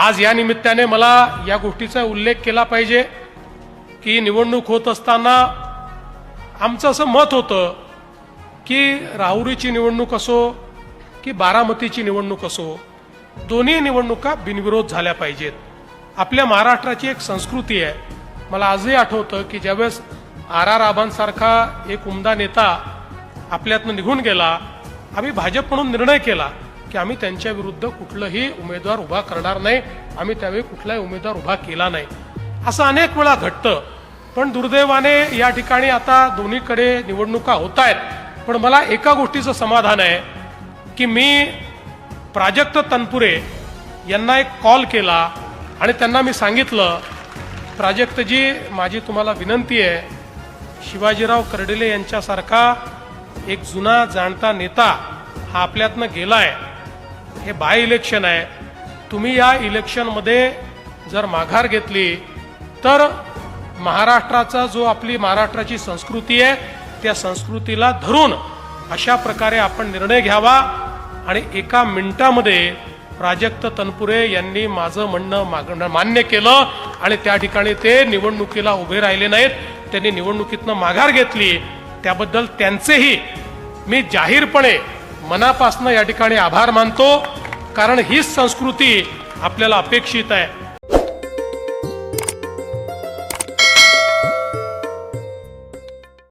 आज या निमित्ताने मला या गोष्टीचा उल्लेख केला पाहिजे की निवडणूक होत असताना आमचं असं मत होतं की राहुरीची निवडणूक असो की बारामतीची निवडणूक असो, दोन्ही निवडणुका बिनविरोध झाल्या पाहिजेत. आपल्या महाराष्ट्राची एक संस्कृती आहे. मला आजही आठवतं की ज्यावेळेस आर आबांसारखा एक उमदा नेता आपल्यातनं निघून गेला, आम्ही भाजप म्हणून निर्णय केला की आम्ही त्यांच्या विरुद्ध कुठलाही उमेदवार उभा करणार नाही. आम्ही त्यावेळी कुठलाही उमेदवार उभा केला नाही. असं अनेक वेळा घडतं. पण दुर्दैवाने या ठिकाणी आता दोन्हीकडे निवडणुका होत आहेत. पण मला एका गोष्टीचं समाधान आहे की मी प्राजक्त तनपुरे यांना एक कॉल केला आणि त्यांना मी सांगितलं, प्राजक्तजी, माझी तुम्हाला विनंती आहे, शिवाजीराव कर्डिले यांच्यासारखा एक जुना जाणता नेता हा आपल्यातनं गेलाय. हे बाय इलेक्शन आहे. तुम्ही या इलेक्शनमध्ये जर माघार घेतली तर महाराष्ट्राचा जो आपली महाराष्ट्राची संस्कृती आहे त्या संस्कृतीला धरून अशा प्रकारे आपण निर्णय घ्यावा. आणि एका मिनिटामध्ये प्राजक्त तनपुरे यांनी माझं म्हणणं मान्य केलं आणि त्या ठिकाणी ते निवडणुकीला उभे राहिले नाहीत. त्यांनी निवडणुकीतनं माघार घेतली. त्याबद्दल त्यांचेही मी जाहीरपणे मनापासून या ठिकाणी आभार मानतो. कारण हीच संस्कृती आपल्याला अपेक्षित आहे.